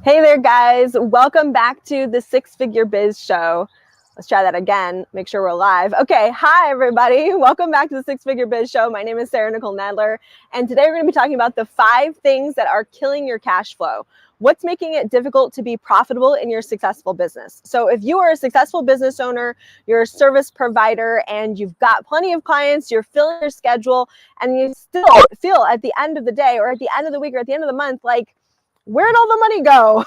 Hey there, guys. Welcome back to the Six Figure Biz Show. Let's try that again. Make sure we're live. Okay. Hi, everybody. Welcome back to the Six Figure Biz Show. My name is Sarah Nicole Nadler, and today we're going to be talking about the 5 things that are killing your cash flow. What's making it difficult to be profitable in your successful business? So if you are a successful business owner, you're a service provider, and you've got plenty of clients, you're filling your schedule, and you still feel at the end of the day or at the end of the week or at the end of the month, like, where'd all the money go?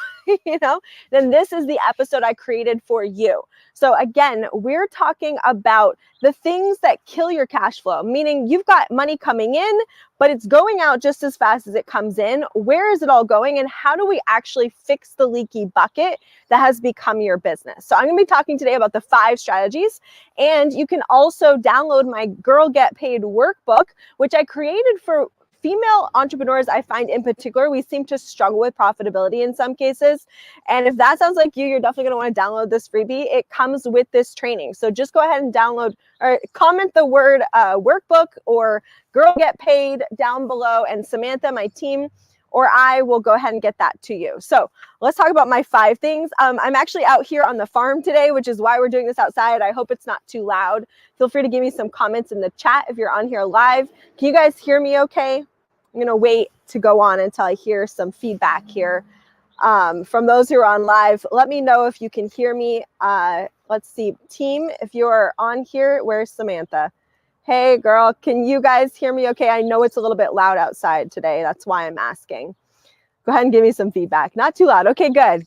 Then this is the episode I created for you. So again, we're talking about the things that kill your cash flow, meaning you've got money coming in, but it's going out just as fast as it comes in. Where is it all going? And how do we actually fix the leaky bucket that has become your business? So I'm going to be talking today about the 5 strategies. And you can also download my Girl Get Paid workbook, which I created for female entrepreneurs. I find in particular, we seem to struggle with profitability in some cases. And if that sounds like you're definitely going to want to download this freebie. It comes with this training. So just go ahead and download or comment the word workbook or Girl Get Paid down below, and Samantha, my team, or I will go ahead and get that to you. So let's talk about my 5 things. I'm actually out here on the farm today, which is why we're doing this outside. I hope it's not too loud. Feel free to give me some comments in the chat if you're on here live. Can you guys hear me okay? I'm gonna wait to go on until I hear some feedback here. From those who are on live, let me know if you can hear me. Let's see, team, if you're on here, where's Samantha? Hey girl, can you guys hear me okay? I know it's a little bit loud outside today. That's why I'm asking. Go ahead and give me some feedback. Not too loud. Okay, good.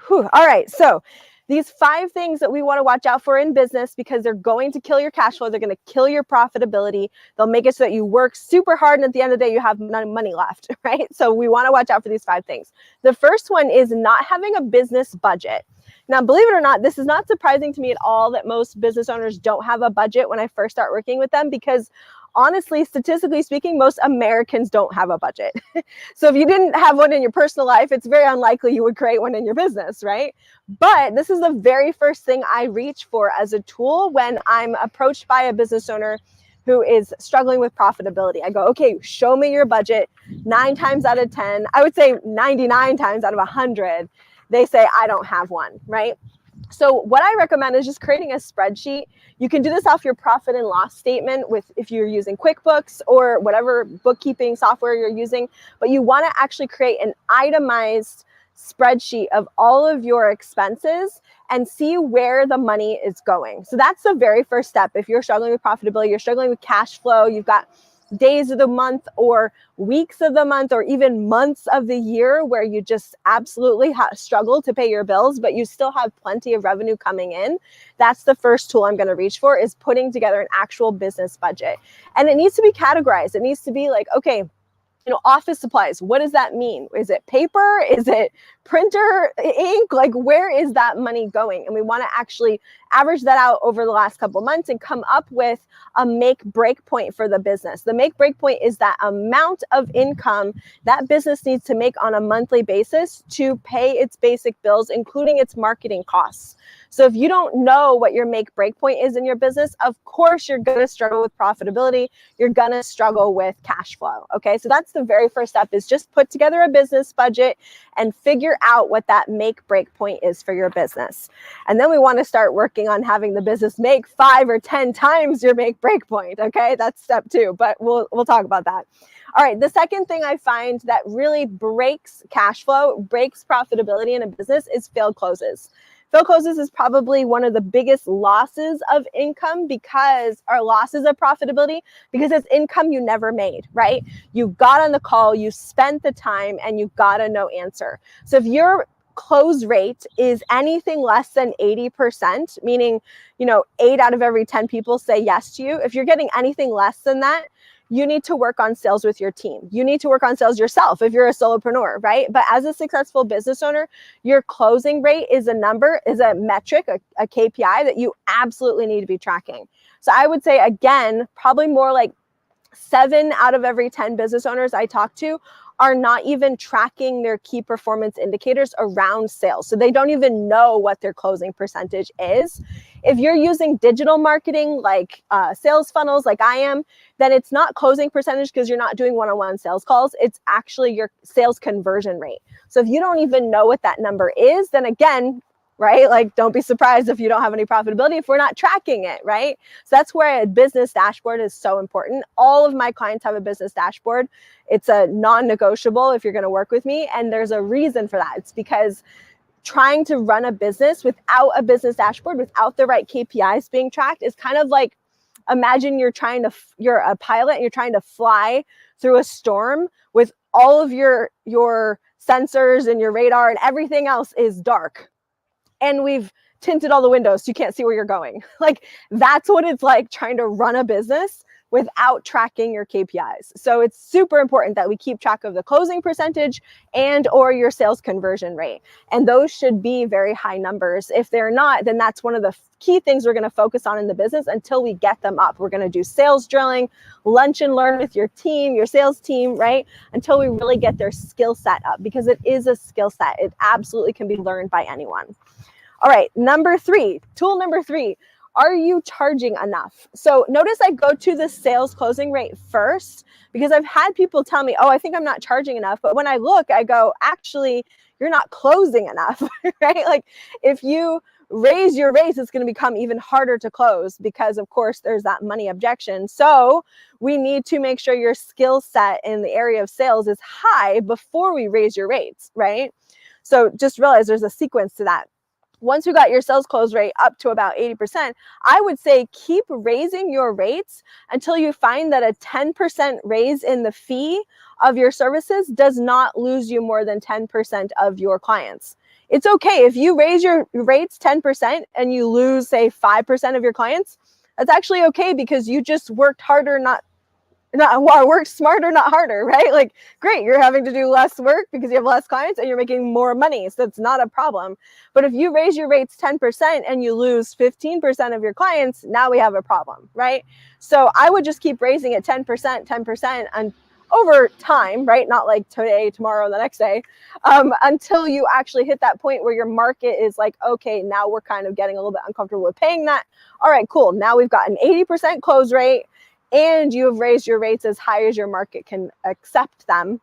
Whew. All right, so these 5 things that we want to watch out for in business, because they're going to kill your cash flow. They're going to kill your profitability. They'll make it so that you work super hard and at the end of the day, you have no money left, right? So we want to watch out for these 5 things. The first one is not having a business budget. Now, believe it or not, this is not surprising to me at all that most business owners don't have a budget when I first start working with them, because honestly, statistically speaking, most Americans don't have a budget. So if you didn't have one in your personal life, it's very unlikely you would create one in your business, right? But this is the very first thing I reach for as a tool when I'm approached by a business owner who is struggling with profitability. I go, okay, show me your budget. 9 times out of 10, I would say 99 times out of 100, they say, I don't have one, right? So what I recommend is just creating a spreadsheet. You can do this off your profit and loss statement if you're using QuickBooks or whatever bookkeeping software you're using, but you want to actually create an itemized spreadsheet of all of your expenses and see where the money is going. So that's the very first step. If you're struggling with profitability, you're struggling with cash flow, you've got days of the month or weeks of the month or even months of the year where you just absolutely struggle to pay your bills, but you still have plenty of revenue coming in. That's the first tool I'm going to reach for, is putting together an actual business budget. And it needs to be categorized. It needs to be like, okay, office supplies, what does that mean? Is it paper? Is it printer, ink? Like, where is that money going? And we want to actually average that out over the last couple of months and come up with a make break point for the business. The make break point is that amount of income that business needs to make on a monthly basis to pay its basic bills, including its marketing costs. So if you don't know what your make break point is in your business, of course, you're going to struggle with profitability. You're going to struggle with cash flow. Okay. So that's the very first step, is just put together a business budget and figure out what that make break point is for your business. And then we want to start working on having the business make 5 or 10 times your make break point. Okay. That's step 2, but we'll talk about that. All right. The second thing I find that really breaks cash flow, breaks profitability in a business, is failed closes. Failed closes is probably one of the biggest losses of income, because our losses of profitability, because it's income you never made, right? You got on the call, you spent the time, and you got a no answer. So if your close rate is anything less than 80%, meaning, 8 out of every 10 people say yes to you, if you're getting anything less than that, you need to work on sales with your team. You need to work on sales yourself if you're a solopreneur, right? But as a successful business owner, your closing rate is a number, is a metric, a KPI that you absolutely need to be tracking. So I would say, again, probably more like 7 out of every 10 business owners I talk to are not even tracking their key performance indicators around sales. So they don't even know what their closing percentage is. If you're using digital marketing like sales funnels like I am, then it's not closing percentage because you're not doing one-on-one sales calls. It's actually your sales conversion rate. So if you don't even know what that number is, then again, right? Like, don't be surprised if you don't have any profitability if we're not tracking it, right? So that's where a business dashboard is so important. All of my clients have a business dashboard. It's a non-negotiable if you're going to work with me. And there's a reason for that. It's because trying to run a business without a business dashboard, without the right KPIs being tracked is kind of like, imagine you're a pilot and you're trying to fly through a storm with all of your sensors and your radar and everything else is dark. And we've tinted all the windows so you can't see where you're going. Like, that's what it's like trying to run a business without tracking your KPIs. So it's super important that we keep track of the closing percentage and or your sales conversion rate. And those should be very high numbers. If they're not, then that's one of the key things we're going to focus on in the business until we get them up. We're going to do sales drilling, lunch and learn with your team, your sales team, right? Until we really get their skill set up, because it is a skill set. It absolutely can be learned by anyone. All right, tool number three, are you charging enough? So notice I go to the sales closing rate first, because I've had people tell me, oh, I think I'm not charging enough. But when I look, I go, actually, you're not closing enough, right? Like, if you raise your rates, it's going to become even harder to close because, of course, there's that money objection. So we need to make sure your skill set in the area of sales is high before we raise your rates, right? So just realize there's a sequence to that. Once you got your sales close rate up to about 80%, I would say keep raising your rates until you find that a 10% raise in the fee of your services does not lose you more than 10% of your clients. It's okay if you raise your rates 10% and you lose, say, 5% of your clients. That's actually okay, because you just worked harder, work smarter, not harder, right? Like, great, you're having to do less work because you have less clients and you're making more money. So it's not a problem. But if you raise your rates 10% and you lose 15% of your clients, now we have a problem, right? So I would just keep raising it 10%, and over time, right? Not like today, tomorrow, the next day, until you actually hit that point where your market is like, okay, now we're kind of getting a little bit uncomfortable with paying that. All right, cool. Now we've got an 80% close rate, and you have raised your rates as high as your market can accept them.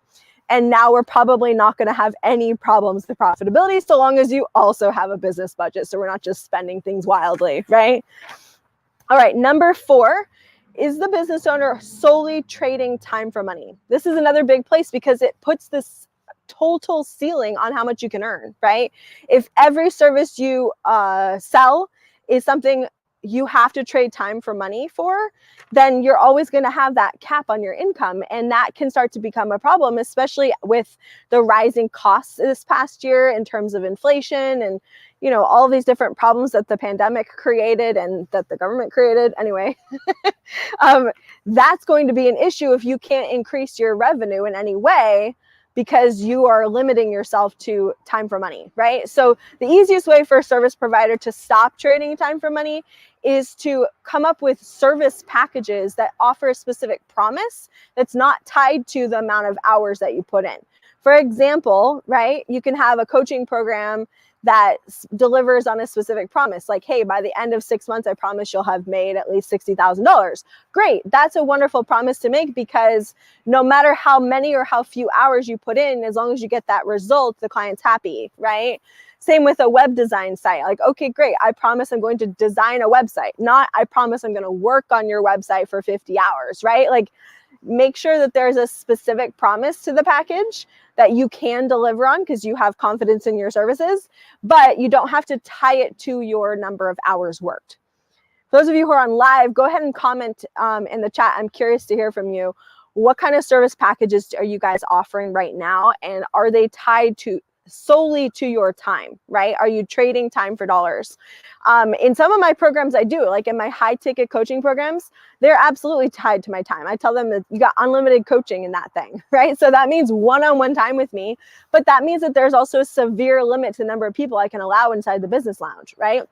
And now we're probably not going to have any problems with profitability, so long as you also have a business budget. So we're not just spending things wildly, right? All right, number 4, is the business owner solely trading time for money? This is another big place because it puts this total ceiling on how much you can earn, right? If every service you sell is something you have to trade time for money for, then you're always going to have that cap on your income. And that can start to become a problem, especially with the rising costs this past year in terms of inflation and, you know, all these different problems that the pandemic created and that the government created. Anyway, that's going to be an issue if you can't increase your revenue in any way, because you are limiting yourself to time for money, right? So the easiest way for a service provider to stop trading time for money is to come up with service packages that offer a specific promise that's not tied to the amount of hours that you put in. For example, right, you can have a coaching program that delivers on a specific promise, like, hey, by the end of 6 months, I promise you'll have made at least $60,000. Great. That's a wonderful promise to make, because no matter how many or how few hours you put in, as long as you get that result, the client's happy, right? Same with a web design site. Like, okay, great. I promise I'm going to design a website, not I promise I'm going to work on your website for 50 hours, right? Like, make sure that there's a specific promise to the package that you can deliver on because you have confidence in your services, but you don't have to tie it to your number of hours worked. For those of you who are on live, go ahead and comment in the chat. I'm curious to hear from you. What kind of service packages are you guys offering right now? And are they tied to solely to your time, right? Are you trading time for dollars? In some of my programs, I do, like in my high ticket coaching programs, they're absolutely tied to my time. I tell them that you got unlimited coaching in that thing, right? So that means one-on-one time with me, but that means that there's also a severe limit to the number of people I can allow inside the business lounge, right?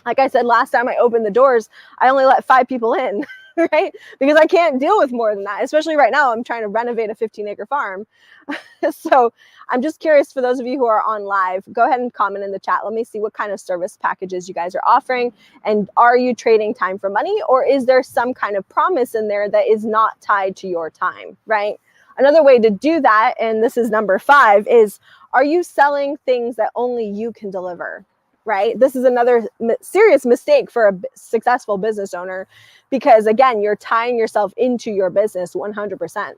Like I said, last time I opened the doors, I only let 5 people in. right? Because I can't deal with more than that, especially right now. I'm trying to renovate a 15-acre farm. So I'm just curious, for those of you who are on live, go ahead and comment in the chat. Let me see what kind of service packages you guys are offering. And are you trading time for money, or is there some kind of promise in there that is not tied to your time, right? Another way to do that, and this is number 5, is, are you selling things that only you can deliver? Right? This is another serious mistake for a successful business owner, because again, you're tying yourself into your business 100%.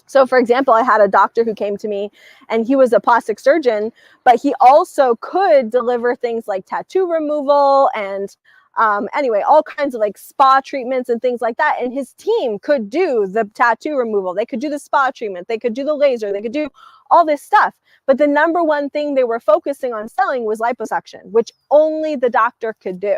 So for example, I had a doctor who came to me and he was a plastic surgeon, but he also could deliver things like tattoo removal and anyway, all kinds of like spa treatments and things like that. And his team could do the tattoo removal. They could do the spa treatment. They could do the laser. They could do all this stuff. But the number one thing they were focusing on selling was liposuction, which only the doctor could do.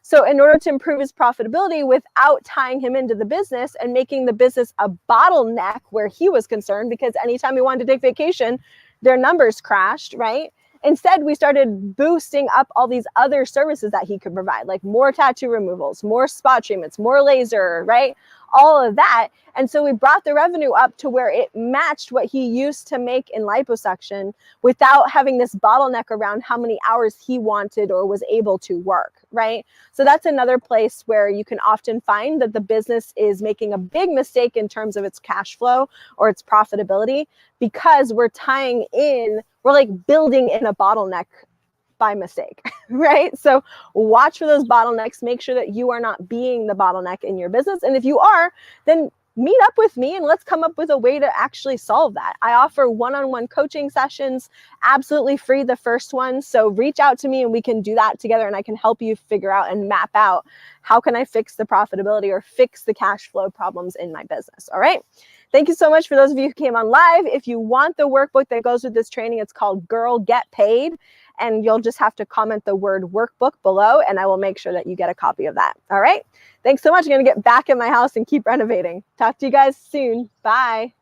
So in order to improve his profitability without tying him into the business and making the business a bottleneck where he was concerned, because anytime he wanted to take vacation, their numbers crashed, right? Instead, we started boosting up all these other services that he could provide, like more tattoo removals, more spa treatments, more laser, right? All of that. And so we brought the revenue up to where it matched what he used to make in liposuction without having this bottleneck around how many hours he wanted or was able to work, right? So that's another place where you can often find that the business is making a big mistake in terms of its cash flow or its profitability, because we're tying in, we're like building in a bottleneck by mistake, right? So watch for those bottlenecks. Make sure that you are not being the bottleneck in your business. And if you are, then meet up with me and let's come up with a way to actually solve that. I offer one-on-one coaching sessions, absolutely free, the first one. So reach out to me and we can do that together, and I can help you figure out and map out how can I fix the profitability or fix the cash flow problems in my business. All right. Thank you so much for those of you who came on live. If you want the workbook that goes with this training, it's called Girl Get Paid. And you'll just have to comment the word workbook below, and I will make sure that you get a copy of that. All right. Thanks so much. I'm going to get back in my house and keep renovating. Talk to you guys soon. Bye.